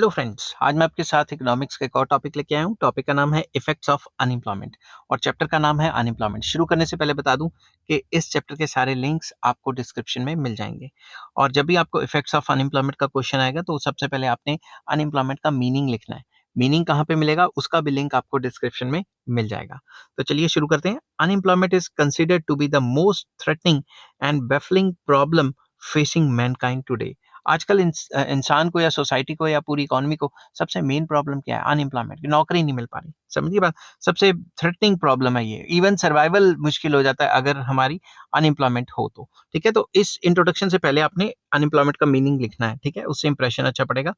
Hello friends, आज मैं आपके साथ इकोनॉमिक्स का एक और टॉपिक लेके आया हूँ। टॉपिक का नाम है इफेक्ट्स ऑफ अनएम्प्लॉयमेंट और चैप्टर का नाम है अनएम्प्लॉयमेंट। शुरू करने से पहले बता दूं कि इस चैप्टर के सारे लिंक्स आपको डिस्क्रिप्शन में मिल जाएंगे। और जब भी आपको इफेक्ट्स ऑफ अनएम्प्लॉयमेंट का क्वेश्चन आएगा तो सबसे पहले आपने अनएम्प्लॉयमेंट का मीनिंग लिखना है। मीनिंग कहाँ पे मिलेगा उसका भी लिंक आपको डिस्क्रिप्शन में मिल जाएगा। तो चलिए शुरू करते हैं। Unemployment is considered to be the most threatening and baffling problem facing mankind today. आजकल इंसान को या सोसाइटी को या पूरी इकोनॉमी को सबसे मेन प्रॉब्लम क्या है? अनएम्प्लॉयमेंट की, नौकरी नहीं मिल पा रही। समझिए बात, सबसे थ्रेटनिंग प्रॉब्लम है ये। इवन सर्वाइवल मुश्किल हो जाता है अगर हमारी अनएम्प्लॉयमेंट हो तो। ठीक है, तो इस इंट्रोडक्शन से पहले आपने अनएम्प्लॉयमेंट का मीनिंग लिखना है। ठीक है, उससे इंप्रेशन अच्छा पड़ेगा।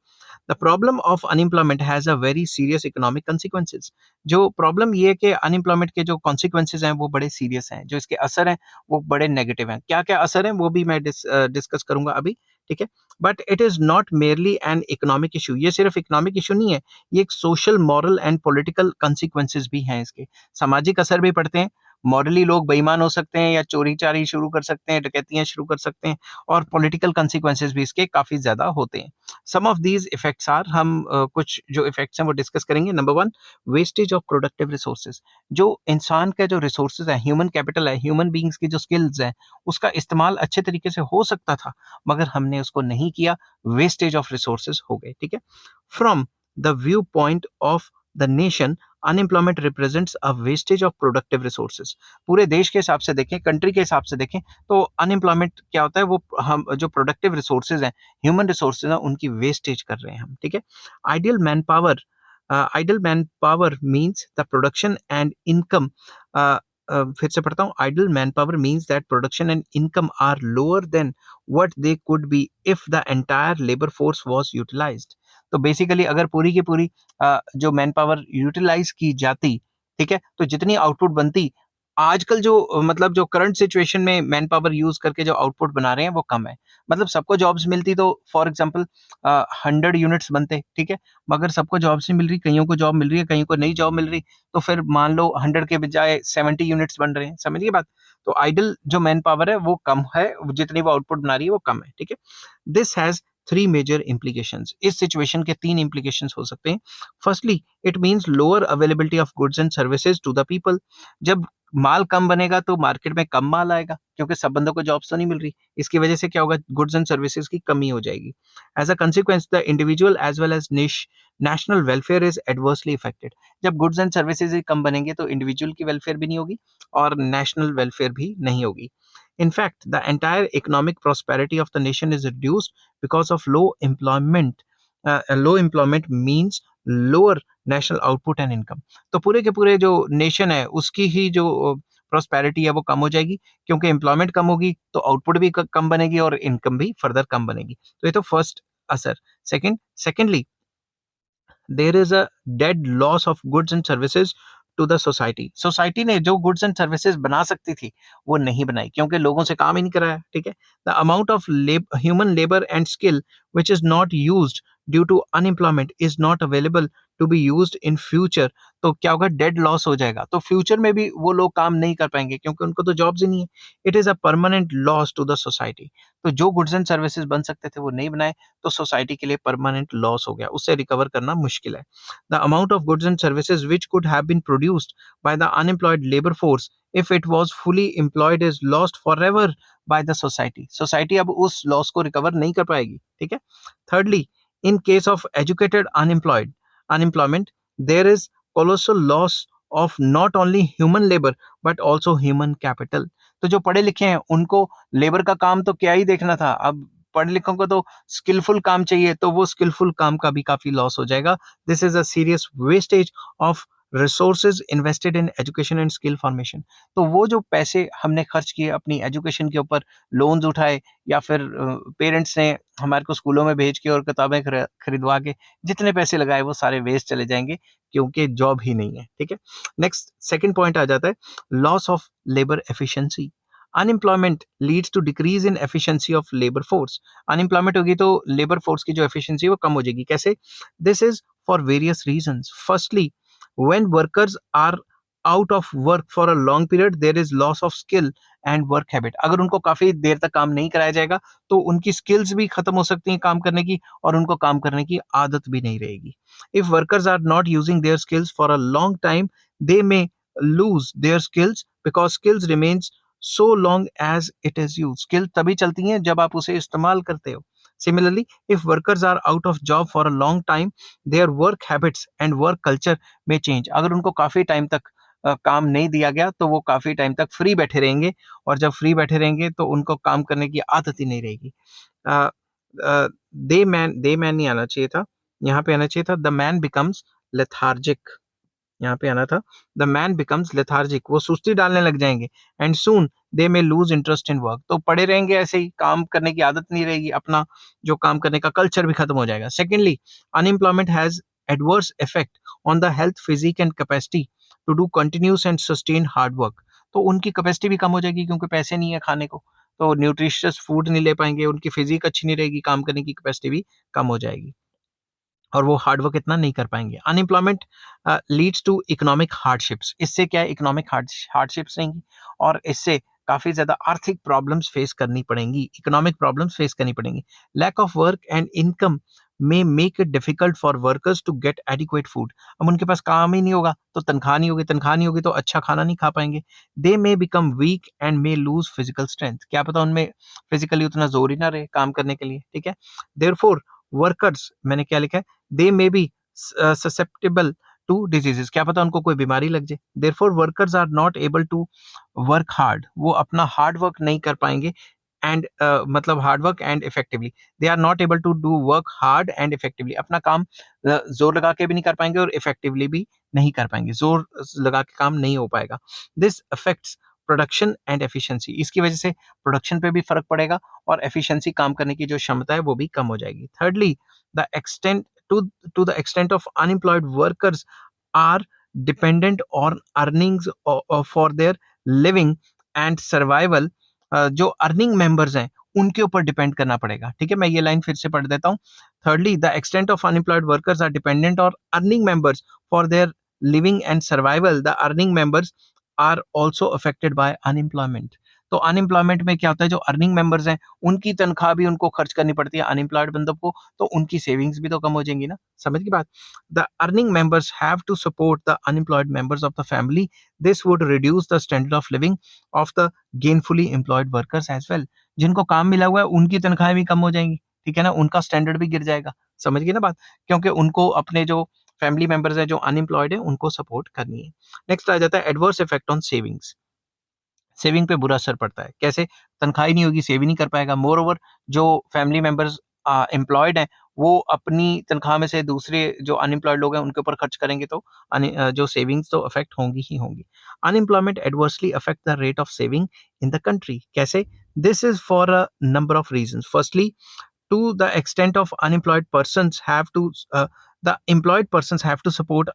The problem of unemployment has a very serious economic consequences. जो प्रॉब्लम ये है कि अनएम्प्लॉयमेंट के जो कॉन्सिक्वेंसेज हैं वो बड़े सीरियस हैं, जो इसके असर हैं वो बड़े नेगेटिव हैं। क्या क्या असर हैं वो भी मैं डिस्कस करूंगा अभी। ठीक है, but it is not merely an economic issue. ये सिर्फ इकोनॉमिक इशू नहीं है, ये एक social, moral and political consequences भी हैं इसके। सामाजिक असर भी पड़ते हैं। मॉरली लोग बेईमान हो सकते हैं या चोरी चारी शुरू कर सकते हैं, डकैतियां शुरू कर सकते हैं। और पॉलिटिकल कंसिक्वेंसेस भी इसके काफी ज्यादा होते हैं। सम ऑफ दीज इफेक्ट्स आर, हम कुछ जो इफेक्ट्स हैं वो डिस्कस करेंगे। Number one, wastage of productive resources. जो इंसान का जो रिसोर्सेज है, ह्यूमन कैपिटल है, ह्यूमन बींग्स की जो स्किल्स हैं, उसका इस्तेमाल अच्छे तरीके से हो सकता था मगर हमने उसको नहीं किया। वेस्टेज ऑफ रिसोर्सेज हो गए। ठीक है, from the view point of the nation, unemployment represents a wastage of productive resources. पूरे देश के हिसाब से देखें, कंट्री के हिसाब से देखें तो अनएम्प्लॉयमेंट क्या होता है? वो हम जो प्रोडक्टिव रिसोर्सेज हैं, ह्यूमन रिसोर्सेज हैं, उनकी वेस्टेज कर रहे हैं हम। ठीक है, ideal man power, idle man power means the production and income. फिर से पढ़ता हूँ। Idle man power means that production and income are lower than what they could be if the entire labour force was utilised. तो basically अगर पूरी की पूरी जो मैन पावर यूटिलाइज की जाती, ठीक है, तो जितनी आउटपुट बनती, आजकल जो मतलब जो करंट सिचुएशन में मैन पावर यूज करके जो आउटपुट बना रहे हैं वो कम है। मतलब सबको जॉब्स मिलती तो फॉर एग्जांपल 100 यूनिट्स बनते। ठीक है, मगर सबको जॉब्स नहीं मिल रही, कईयों को जॉब मिल रही है, कईयों को नहीं जॉब मिल रही, तो फिर मान लो 100 के बजाय 70 यूनिट्स बन रहे हैं। समझिए बात। तो आइडल जो मैन पावर है वो कम है, जितनी वो आउटपुट बना रही है वो कम है। ठीक है, this has three major implications। इस सिचुएशन के तीन implications हो सकते हैं। Firstly, it means lower availability of goods and services to the people. जब माल कम बनेगा तो मार्केट में कम माल आएगा, क्योंकि सब बंदों को जॉब्स तो नहीं मिल रही। इसकी वजह से क्या होगा? गुड्स एंड सर्विसेज की कमी हो जाएगी। As a consequence, the individual as well as national welfare is adversely affected. जब गुड्स एंड सर्विसेज ही कम बनेंगे तो इंडिविजुअल की वेलफेयर भी नहीं होगी और नेशनल वेलफेयर भी नहीं होगी। In fact, the entire economic prosperity of the nation is reduced because of low employment. Low employment means lower national output and income. तो पूरे के पूरे जो नेशन है उसकी ही जो प्रॉस्पेरिटी है वो कम हो जाएगी, क्योंकि एम्प्लॉयमेंट कम होगी तो आउटपुट भी कम बनेगी और इनकम भी फर्दर कम बनेगी। तो ये तो फर्स्ट असर। Secondly, there is a dead loss of goods and services to the society. Society ने जो गुड्स एंड सर्विसेज बना सकती थी वो नहीं बनाई, क्योंकि लोगों से काम ही नहीं कराया। ठीक है, the amount of human labour and skill which is not used due to unemployment is not available to be used in future. तो क्या होगा? डेड लॉस हो जाएगा, तो फ्यूचर में भी वो लोग काम नहीं कर पाएंगे क्योंकि उनको तो जॉब्स ही नहीं है। It is a permanent loss to the society. तो जो गुड्स एंड सर्विसेज बन सकते थे वो नहीं बनाए, तो सोसाइटी के लिए परमानेंट लॉस हो गया, उससे रिकवर करना मुश्किल है। The amount of goods and services which could have been produced by the unemployed labor force if it was fully employed is lost forever by the society. Society अब उस loss को recover नहीं कर पाएगी। ठीक है, thirdly, in case of educated unemployment, there is colossal loss of not only human labor but also human capital. तो जो पढ़े लिखे हैं उनको लेबर का काम तो क्या ही देखना था, अब पढ़े लिखों को तो स्किलफुल काम चाहिए, तो वो स्किलफुल काम का भी काफी लॉस हो जाएगा। This is a serious wastage of resources invested in education and skill formation. तो वो जो पैसे हमने खर्च किए अपनी एजुकेशन के ऊपर, लोन्स उठाए या फिर पेरेंट्स ने हमारे को स्कूलों में भेज के और किताबें खरीदवा के जितने पैसे लगाए वो सारे वेस्ट चले जाएंगे, क्योंकि जॉब ही नहीं है। ठीक है, नेक्स्ट सेकंड पॉइंट आ जाता है, loss of labour efficiency. Unemployment leads to decrease in efficiency of labour force. Unemployment होगी तो लेबर फोर्स की जो एफिशिएंसी वो कम हो जाएगी। कैसे? This is for various reasons. Firstly, when workers are out of work for a long period, there is loss of skill and work habit. अगर उनको काफी देर तक काम नहीं कराया जाएगा तो उनकी स्किल्स भी खत्म हो सकती हैं काम करने की, और उनको काम करने की आदत भी नहीं रहेगी। If workers are not using their skills for a long time, they may lose their skills because skills remains so long as it is used। Skill तभी चलती हैं जब आप उसे इस्तेमाल करते हो। Similarly, if workers are out of job for a long time, their work habits and work culture may change। अगर उनको काफी टाइम तक काम नहीं दिया गया तो वो काफी टाइम तक फ्री बैठे रहेंगे, और जब फ्री बैठे रहेंगे तो उनको काम करने की आदत ही नहीं रहेगी। दे मैन नहीं आना चाहिए था, यहाँ पे आना चाहिए था द मैन बिकम्स लेथार्जिक। यहाँ पे आना था द मैन बिकम्स लेथार्जिक, वो सुस्ती डालने लग जाएंगे। And soon they may lose interest in work, तो पड़े रहेंगे ऐसे ही, काम करने की आदत नहीं रहेगी, अपना जो काम करने का कल्चर भी खत्म हो जाएगा। Secondly, unemployment has adverse effect on the health, physique and capacity to do continuous and sustain hard work. तो उनकी कैपेसिटी भी कम हो जाएगी क्योंकि पैसे नहीं है खाने को, तो न्यूट्रिशियस फूड नहीं ले पाएंगे, उनकी फिजिक अच्छी नहीं रहेगी, काम करने की कैपेसिटी भी कम हो जाएगी, और वो हार्ड वर्क इतना नहीं कर पाएंगे। Unemployment leads to economic hardships, इससे क्या है, इकोनॉमिक हार्डशिप्स रहेंगी, और इससे काफी ज्यादा आर्थिक प्रॉब्लम्स फेस करनी पड़ेंगी, इकोनॉमिक प्रॉब्लम्स फेस करनी पड़ेंगी। Lack of work and income may make it difficult for workers to get adequate food. अब उनके पास काम ही नहीं होगा तो तनख्वाह नहीं होगी, तनख्वाह नहीं होगी तो अच्छा खाना नहीं खा पाएंगे। They may become weak and may lose physical strength, क्या पता उनमें फिजिकली उतना जोर ही ना रहे काम करने के लिए, ठीक है। देयरफॉर वर्कर्स, मैंने क्या लिखा है, they may be susceptible to diseases, क्या पता उनको कोई बीमारी लग जाए। Therefore workers are not able to work hard, वो अपना हार्ड वर्क नहीं कर पाएंगे, एंड मतलब hard work and effectively, they are not able to do work hard and effectively, अपना काम जोर लगा के भी नहीं कर पाएंगे और इफेक्टिवली भी नहीं कर पाएंगे, जोर लगा के काम नहीं हो पाएगा। This affects production and efficiency, इसकी वजह से प्रोडक्शन पे भी फर्क पड़ेगा और एफिशिएंसी, काम करने की जो क्षमता है वो भी कम हो जाएगी। Thirdly, the extent to the extent of unemployed workers are dependent on earnings for their living and survival। जो अर्निंग मेंबर्स हैं उनके ऊपर डिपेंड करना पड़ेगा, ठीक है। मैं ये लाइन फिर से पढ़ देता हूँ। Thirdly, the extent of unemployed workers are dependent on earning members for their living and survival, the earning members are also affected by unemployment. तो अनएम्प्लॉयमेंट में क्या होता है, जो अर्निंग मेंबर्स हैं उनकी तनख्वाह भी उनको खर्च करनी पड़ती है अनएम्प्लॉयड बंदों को, तो उनकी सेविंग्स भी तो कम हो जाएंगी ना, समझ की बात। The earning members have to support the unemployed members of the family, this would reduce the standard of living of the gainfully employed workers as well. जिनको काम मिला हुआ है उनकी तनख्वाहें भी कम हो जाएंगी, ठीक है ना, उनका स्टैंडर्ड भी गिर जाएगा, समझ गए ना बात, क्योंकि उनको अपने जो फैमिली मेंबर्स है जो अनएम्प्लॉयड है उनको सपोर्ट करनी है। नेक्स्ट आ जाता है adverse effect on savings. Saving पे बुरा असर पड़ता है, कैसे, तनख्वाह ही नहीं होगी, सेव ही नहीं कर पाएगा। मोर ओवर, जो फैमिली मेंबर्स एम्प्लॉयड हैं वो अपनी तनख्वाह में से दूसरे जो अनएम्प्लॉयड लोग हैं उनके ऊपर खर्च करेंगे तो जो सेविंग्स तो अफेक्ट होंगी ही होंगी। Unemployment adversely affect the rate of saving in the country, कैसे, this is for a number of reasons. Firstly, to the extent of unemployed persons have to the employed persons have to support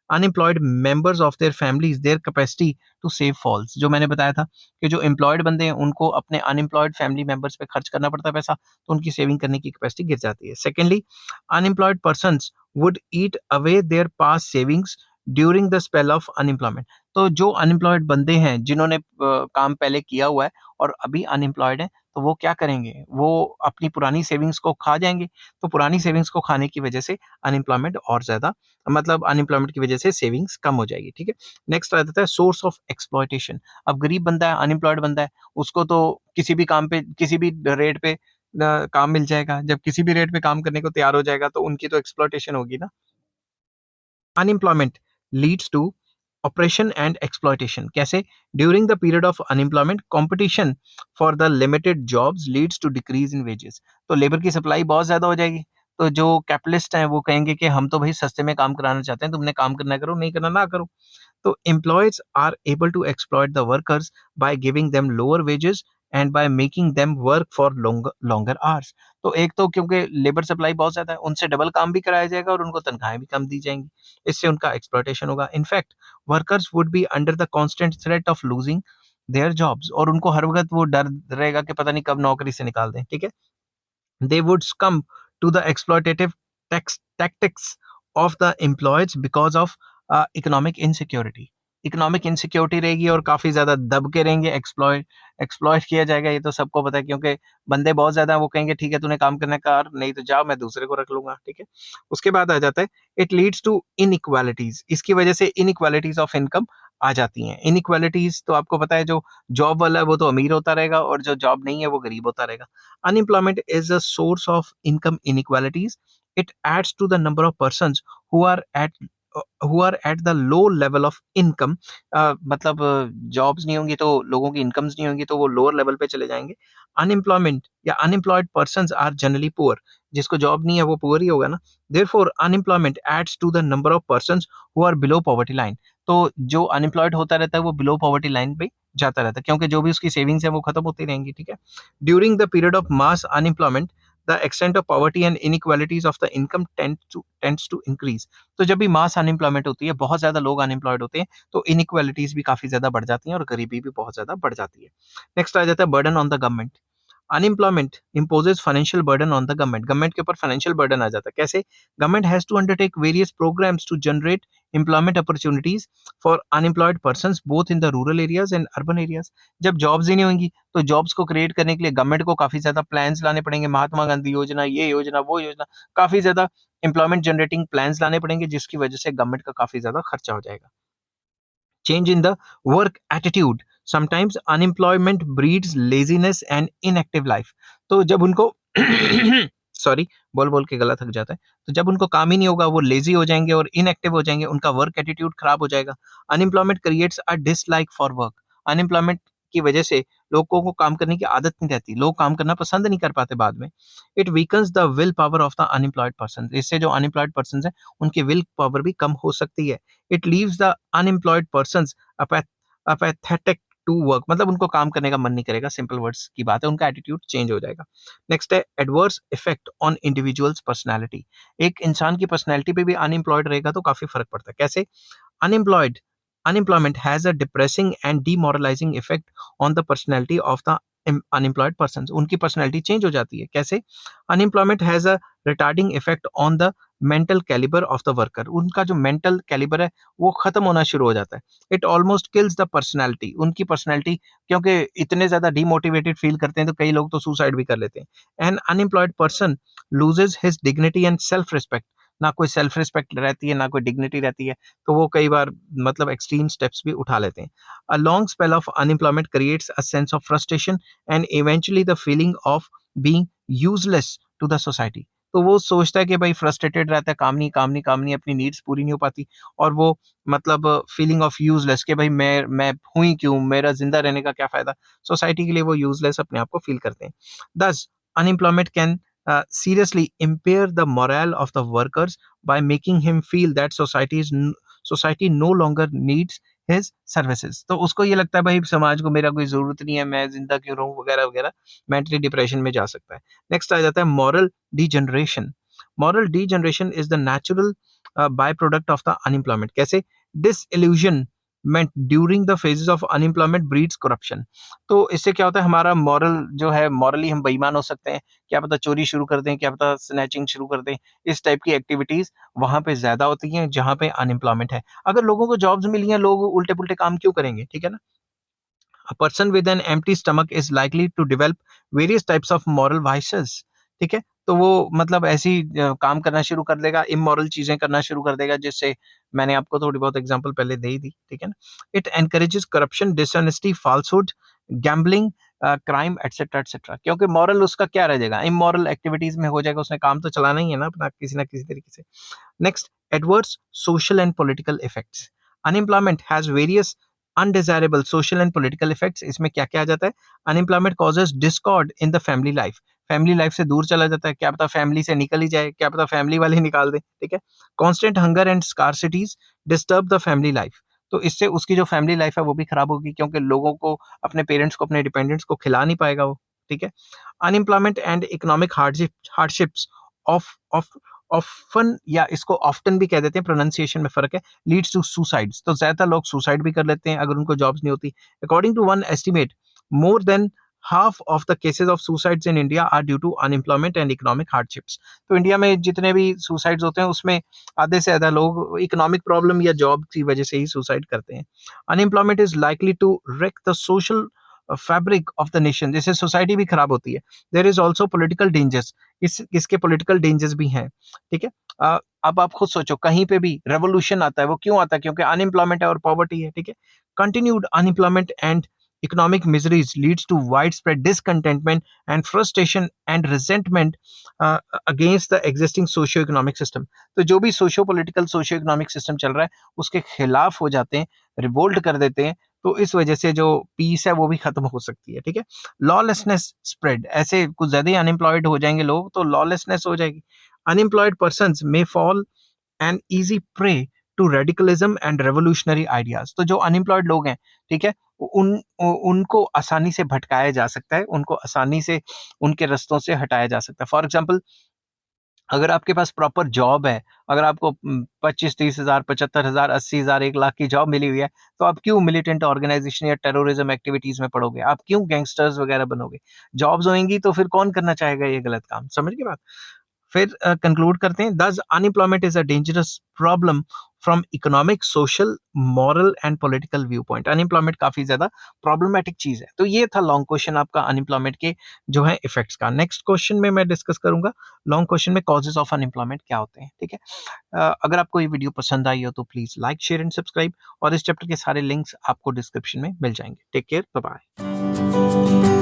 unemployed members of their families, their capacity to save falls। जो मैंने बताया था कि जो employed बंदे हैं उनको अपने अनएम्प्लॉयड फैमिली मेंबर्स पे खर्च करना पड़ता है पैसा, तो उनकी सेविंग करने की कैपेसिटी गिर जाती है। Secondly, unemployed persons would eat away there past savings during the spell of unemployment. तो जो अनएम्प्लॉयड बंदे हैं जिन्होंने काम पहले किया हुआ है और अभी अनएम्प्लॉयड है, तो वो क्या करेंगे, वो अपनी पुरानी सेविंग्स को खा जाएंगे। तो पुरानी सेविंग्स को खाने की वजह से अनएम्प्लॉयमेंट और ज्यादा, मतलब अनएम्प्लॉयमेंट की वजह से सेविंग्स कम हो जाएगी, ठीक है। नेक्स्ट आ जाता है सोर्स ऑफ एक्सप्लॉयटेशन। अब गरीब बंदा है, अनएम्प्लॉयड बंदा है, उसको तो किसी भी काम पे, किसी भी रेट पे काम मिल जाएगा। जब किसी भी रेट पे काम करने को तैयार हो जाएगा तो उनकी तो एक्सप्लॉयटेशन होगी ना। Unemployment leads to oppression and exploitation, कैसे, during the period of unemployment competition for the limited jobs leads to decrease in wages। तो लेबर की सप्लाई बहुत ज्यादा हो जाएगी, तो जो कैपिटलिस्ट हैं वो कहेंगे कि हम तो भाई सस्ते में काम कराना चाहते हैं, तुमने काम करना करो, नहीं करना ना करो। तो employers are able to exploit the workers by giving them lower wages and by making them work for longer hours। तो एक तो क्योंकि लेबर सप्लाई बहुत ज्यादा है, उनसे डबल काम भी कराया जाएगा और उनको तनख्वाहें भी कम दी जाएंगी, इससे उनका एक्सप्लॉयटेशन होगा। In fact workers would be under the constant threat of losing their jobs, और उनको हर वक्त वो डर रहेगा कि पता नहीं कब नौकरी से निकाल दें, ठीक है। They would succumb to the exploitative tactics of the employees because of economic insecurity। Economic insecurity रहेगी और काफ़ी ज़्यादा दब के रहेंगे, एक्सप्लॉइट किया जाएगा, ये तो सबको पता है, क्योंकि बंदे बहुत ज़्यादा, वो कहेंगे ठीक है तूने काम करना है कर, नहीं तो जाओ मैं दूसरे को रख लूँगा, ठीक है। उसके बाद आ जाता है इट लीड्स टू इनइक्वालिटीज़, इसकी वजह से इनइक्वालिटीज़ ऑफ इनकम आ जाती हैं। इनइक्वालिटीज़ तो आपको पता है, जो जॉब वाला है वो तो अमीर होता रहेगा और जो जॉब नहीं है वो गरीब होता रहेगा। Unemployment is a source of income inequalities, it adds to the number of persons who are at the low level of income. मतलब जॉब्स नहीं होंगी तो लोगों की इनकम्स नहीं होंगी, तो वो लोअर लेवल पे चले जाएंगे। अनएम्प्लॉयमेंट या unemployed persons are generally poor, जिसको जॉब नहीं है वो पुअर ही होगा ना। Therefore unemployment adds to the number of persons who are below poverty line. तो जो अनएम्प्लॉयड होता रहता है वो बिलो पॉवर्टी लाइन पे जाता रहता है, क्योंकि जो भी उसकी सेविंग्स है वो खत्म होती रहेंगी, ठीक है। During the period of mass unemployment, the extent of poverty and inequalities of the income tends to increase. तो जब भी मास अनएम्प्लॉयमेंट होती है, बहुत ज्यादा लोग अनएम्प्लॉयड होते हैं, तो इनइक्वालिटीज भी काफी ज्यादा बढ़ जाती हैं और गरीबी भी बहुत ज्यादा बढ़ जाती है। नेक्स्ट आ जाता है burden on the government. Unemployment imposes financial burden on the government. Government के ऊपर फाइनेंशियल बर्डन आ जाता है। कैसे? Government has to undertake various programmes to generate employment opportunities for unemployed persons both in the rural areas and urban areas. जब jobs ही नहीं होंगी तो जॉब्स को क्रिएट करने के लिए गवर्नमेंट को काफी ज्यादा प्लान्स लाने पड़ेंगे, महात्मा गांधी योजना, ये योजना, वो योजना, काफी ज्यादा एम्प्लॉयमेंट जनरेटिंग प्लान्स लाने पड़ेंगे, जिसकी वजह से गवर्नमेंट का काफी ज्यादा खर्चा हो जाएगा। Change in the work attitude. Sometimes unemployment breeds laziness and inactive life. तो जब उनको सॉरी, बोल बोल के गला थक जाता है। तो जब उनको काम ही नहीं होगा, वो लेजी हो जाएंगे और इनएक्टिव हो जाएंगे, उनका वर्क एटीट्यूड खराब हो जाएगा। Unemployment creates a dislike for work. Unemployment की वजह से लोगों को काम करने की आदत नहीं रहती, लोग काम करना पसंद नहीं कर पाते बाद में। It weakens the will power of the unemployed person. इससे जो अनएम्प्लॉयड पर्सन है उनकी विल पावर भी कम हो सकती है। It leaves the unemployed persons apathetic to work, मतलब उनको काम करने का मन नहीं करेगा, सिंपल वर्ड्स की बात है, उनका एटीट्यूड चेंज हो जाएगा। नेक्स्ट है adverse effect on individuals personality. एक इंसान की पर्सनैलिटी पे भी अनएम्प्लॉयड रहेगा तो काफी फर्क पड़ता है। कैसे? Unemployed unemployment has a depressing and demoralizing effect on the personality of the unemployed persons। उनकी पर्सनैलिटी चेंज हो जाती है। कैसे? Unemployment has a retarding effect on the mental calibre of the worker. उनका जो मेंटल कैलिबर है वो खत्म होना शुरू हो जाता है। It almost kills the personality. उनकी पर्सनैलिटी, क्योंकि इतने ज्यादा डिमोटिवेटेड फील करते हैं तो कई लोग तो सुसाइड भी कर लेते हैं। An unemployed person loses his dignity and self respect. ना कोई सेल्फ रिस्पेक्ट रहती है, ना कोई डिग्निटी रहती है, तो वो कई बार मतलब एक्सट्रीम स्टेप्स भी उठा लेते हैं। A long spell of unemployment creates a sense of frustration and eventually the feeling of being useless to the society. तो वो सोचता है कि भाई फ्रस्ट्रेटेड रहता है, काम नहीं काम नहीं काम नहीं, अपनी नीड्स पूरी नहीं हो पाती, और वो मतलब फीलिंग ऑफ यूजलेस कि भाई मैं हुई क्यों, मेरा जिंदा रहने का क्या फायदा, सोसाइटी के लिए वो यूजलेस अपने आप को फील करते हैं। दस unemployment can seriously impair the morale of the workers by making him feel that society no longer needs his services। तो उसको ये लगता है भाई समाज को मेरा कोई जरूरत नहीं है, मैं जिंदा क्यों रहूं, वगैरह वगैरह, मेंटली डिप्रेशन में जा सकता है। नेक्स्ट आ जाता है moral degeneration. Moral degeneration is the natural by product of the unemployment. कैसे? Disillusion meant during the phases of unemployment breeds corruption। तो इससे क्या होता है, हमारा मॉरल जो है, मॉरली हम बेईमान हो सकते हैं, क्या पता चोरी शुरू कर दें, क्या पता स्नैचिंग शुरू कर दें, इस टाइप की एक्टिविटीज वहां पे ज्यादा होती हैं जहां पे अनएम्प्लॉयमेंट है। अगर लोगों को जॉब्स मिली हैं, लोग उल्टे पुल्टे काम क्यों करेंगे, ठीक है ना। A person with an empty stomach is likely to develop various types of moral vices। ठीक है, तो वो मतलब ऐसी काम करना शुरू कर देगा, इमोरल चीजें करना शुरू कर देगा, जिससे मैंने आपको थोड़ी बहुत एग्जांपल पहले दे ही दी, ठीक है ना। It encourages corruption, dishonesty, falsehood, gambling, crime etcetera etcetera. क्योंकि मॉरल उसका क्या रह जाएगा, इमोरल एक्टिविटीज में हो जाएगा, उसने काम तो चलाना ही है ना अपना किसी ना किसी तरीके से। Next, adverse social and political effects. Unemployment has various undesirable social and political effects. इसमें क्या क्या आ जाता है? Unemployment causes Discord in the family life. Family life से दूर चला जाता है, क्या पता फैमिली से निकल ही जाए, क्या पता फैमिली वाले ही निकाल दे, ठीक है। Constant hunger and scarcities disturb the family life. तो इससे उसकी जो फैमिली लाइफ है वो भी खराब होगी, क्योंकि लोगों को, अपने पेरेंट्स को, अपने डिपेंडेंट्स को खिला नहीं पाएगा वो, ठीक है। Unemployment and economic hardships of of often, या इसको ऑफ्टन भी कह देते हैं, प्रोनाउंसिएशन में फर्क है, लीड्स टू सुसाइड्स। तो ज्यादा लोग सुसाइड भी कर लेते हैं अगर उनको जॉब्स नहीं होती। According to one estimate, more than half of the cases of suicides in India are due to unemployment and economic hardships. तो इंडिया में जितने भी सुसाइड्स होते हैं उसमें आधे से ज़्यादा लोग इकोनॉमिक प्रॉब्लम या जॉब की वजह से ही सुसाइड करते हैं. Unemployment is likely to wreck the social fabric of the nation. जैसे सोसाइटी भी खराब होती है. There is also political dangers. इसके पॉलिटिकल डेंजर्स भी हैं. ठीक है. अब आप खुद सोचो, कहीं पे भी रेवोल्यूशन आता है, वो क्यों आता है? क्योंकि अनएम्प्लॉयमेंट है और पॉवर्टी है. ठीक है. Continued unemployment and economic miseries leads to widespread discontentment and frustration and resentment against the existing socio-economic system. तो जो भी socio-political socio-economic system चल रहा है उसके खिलाफ हो जाते हैं, रिवोल्ट कर देते हैं. तो इस वजह से जो पीस है वो भी खत्म हो सकती है. ठीक है. Lawlessness spread. ऐसे कुछ ज्यादा ही अनएम्प्लॉयड हो जाएंगे लोग तो लॉलेसनेस हो जाएगी. Unemployed persons may fall an easy prey to radicalism and revolutionary ideas. तो जो अनएम्प्लॉयड लोग हैं, ठीक है, उनको आसानी से भटकाया जा सकता है, उनको आसानी से उनके रास्तों से हटाया जा सकता है. फॉर एग्जाम्पल, अगर आपके पास प्रॉपर जॉब है, अगर आपको 25-30,000, 75,000, 80,000, 1 लाख की जॉब मिली हुई है, तो आप क्यों मिलिटेंट ऑर्गेनाइजेशन या टेररिज्म एक्टिविटीज में पड़ोगे? आप क्यों गैंगस्टर्स वगैरह बनोगे? जॉब्स होंगी तो फिर कौन करना चाहेगा ये गलत काम? समझ गए बात? फिर कंक्लूड करते हैं. दस unemployment is a dangerous problem from economic, social, moral and political view point. Unemployment काफी ज्यादा प्रॉब्लमेटिक चीज है. तो ये था लॉन्ग क्वेश्चन आपका अनएम्प्लॉयमेंट के जो है इफेक्ट्स का. नेक्स्ट क्वेश्चन में मैं डिस्कस करूंगा लॉन्ग क्वेश्चन में कॉजेज ऑफ अनएम्प्लॉयमेंट क्या होते हैं. ठीक है. अगर आपको ये वीडियो पसंद आई हो तो please like, share and subscribe. और इस चैप्टर के सारे लिंक्स आपको डिस्क्रिप्शन में मिल जाएंगे. Take care, bye bye.